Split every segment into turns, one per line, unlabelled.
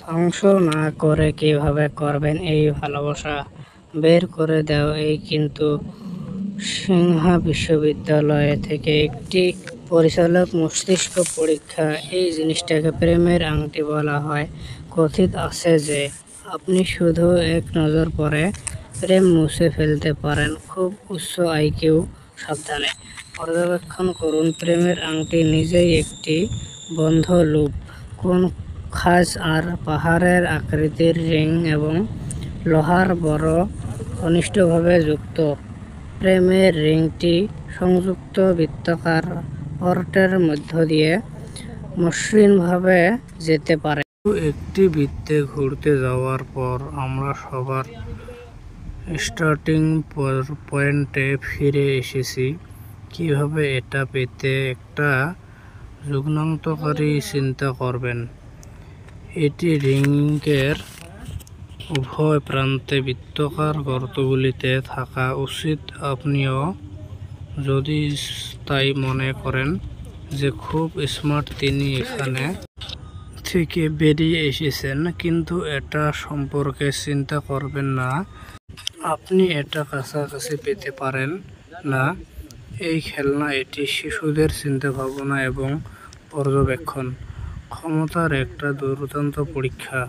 ধ্বংস না করে কিভাবে করবেন এই ভালোবাসা বের করে দাও এই কিন্তু সিংহা বিশ্ববিদ্যালয় থেকে একটি পরিচালক মস্তিষ্ক পরীক্ষা এই জিনিসটাকে প্রেমের আংটি বলা হয়। কথিত আছে যে আপনি শুধু এক নজর পরে প্রেম মুছে ফেলতে পারেন। খুব উচ্চ আইকিউ সাবধানে পর্যবেক্ষণ করুন। প্রেমের আংটি নিজেই একটি বন্ধ লুপ। কোন খাস আর পাহাড়ের আকৃতির রিং এবং লোহার বড় ঘনিষ্ঠভাবে যুক্ত। প্রেমের রিংটি সংযুক্ত বৃত্তাকার পর্টের মধ্য দিয়ে মসৃণভাবে যেতে পারে। একটি বৃত্তে ঘুরতে যাওয়ার পর আমরা সবার স্টার্টিং পয়েন্টে ফিরে এসেছি। কিভাবে এটা পেতে একটা যুগান্তকারী চিন্তা করবেন। এটি রিংয়ের উভয় প্রান্তে বৃত্তাকার গর্তগুলিতে থাকা উচিত। আপনিও যদি তাই মনে করেন যে খুব স্মার্ট, তিনি এখানে থেকে বেরিয়ে এসেছেন, কিন্তু এটা সম্পর্কে চিন্তা করবেন না। আপনি এটা কাছাকাছি পেতে পারেন না। এই খেলনা এটি শিশুদের চিন্তাভাবনা এবং পর্যবেক্ষণ ক্ষমতার একটা দুর্দান্ত পরীক্ষা।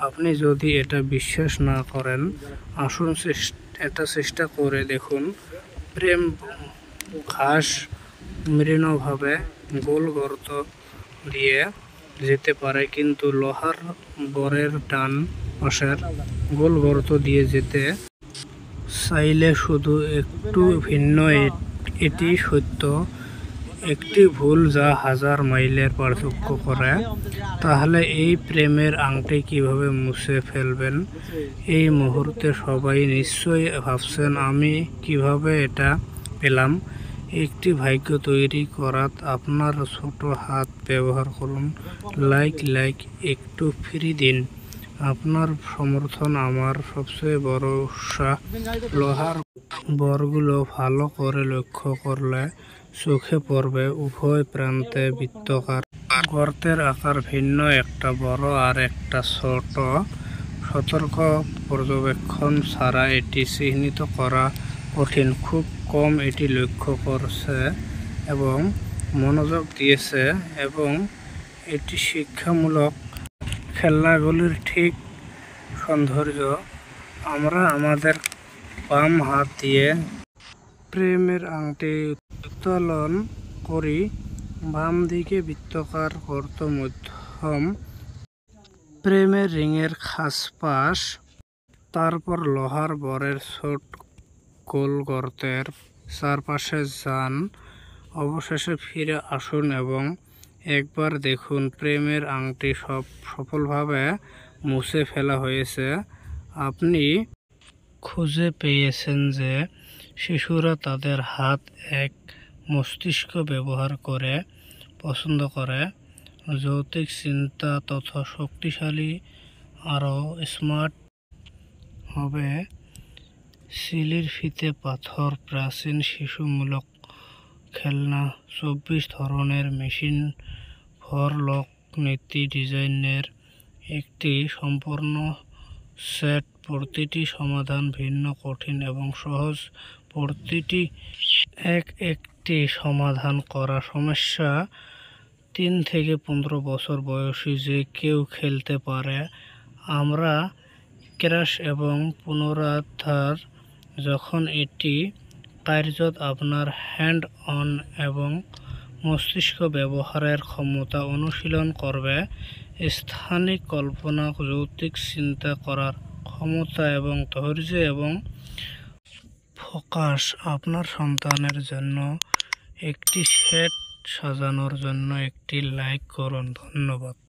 আপনি যদি এটা বিশ্বাস না করেন, আসুন এটা চেষ্টা করে দেখুন। প্রেম ঘাস মৃণভাবে গোল গর্ত দিয়ে যেতে পারে, কিন্তু লোহার বরের ডান পাশের গোল গর্ত দিয়ে যেতে চাইলে শুধু একটু ভিন্ন। এটি সত্য একটি ভুল যা হাজার মাইলের পার্থক্য করে। তাহলে এই প্রেমের আংটি কিভাবে মুছে ফেলবেন? এই মুহূর্তে সবাই নিশ্চয়ই ভাবছেন, আমি কিভাবে এটা পেলাম। একটি ভাগ্য তৈরি করাত আপনার ছোট হাত ব্যবহার করুন। লাইক একটু ফ্রি দিন। আপনার সমর্থন আমার সবচেয়ে বড় উৎসাহ। লোহার বরগুলো ভালো করে লক্ষ্য করলে চোখে পড়বে উভয় প্রান্তে বৃত্তাকার গর্তের আকার ভিন্ন, একটা বড় আর একটা ছোট। সতর্ক পর্যবেক্ষণ ছাড়া এটি চিহ্নিত করা কঠিন। খুব কম এটি লক্ষ্য করছে এবং মনোযোগ দিয়েছে, এবং এটি শিক্ষামূলক। খেলনাগুলির ঠিক সৌন্দর্য। আমরা আমাদের বাম হাত দিয়ে প্রেমের আংটি উত্তোলন করি। বাম দিকে বৃত্তাকার গর্ত মধ্যম প্রেমের রিংয়ের খাস পাশ, তারপর লোহার বরের ছোট গোল গর্তের চারপাশে যান। অবশেষে ফিরে আসুন এবং একবার দেখুন প্রেমের আংটি সফলভাবে মুছে ফেলা হয়েছে। আপনি খুঁজে পেয়েছেন যে শিশুরা তাদের হাত এক মস্তিষ্ক ব্যবহার করে পছন্দ করে। যৌক্তিক চিন্তা তত শক্তিশালী, আরও স্মার্ট হবে। সিলির ফিতে পাথর, প্রাচীন শিশুমূলক খেলনা, 24 ধরনের মেশিন ফর লক নীতি ডিজাইনের একটি সম্পূর্ণ সেট। প্রতিটি সমাধান ভিন্ন, কঠিন এবং সহজ। প্রতিটি একটি সমাধান করা সমস্যা 3 থেকে 15 বছর বয়সী যে কেউ খেলতে পারে। আমরা ক্র্যাশ এবং পুনরুদ্ধার যখন এটি কার্যত আপনার হ্যান্ড অন এবং মস্তিষ্ক ব্যবহারের ক্ষমতা অনুশীলন করবে। স্থানিক কল্পনা, যৌক্তিক চিন্তা করার ক্ষমতা এবং ধৈর্য এবং ফোকাস। আপনার সন্তানের জন্য একটি সেট সাজানোর জন্য একটি লাইক করুন। ধন্যবাদ।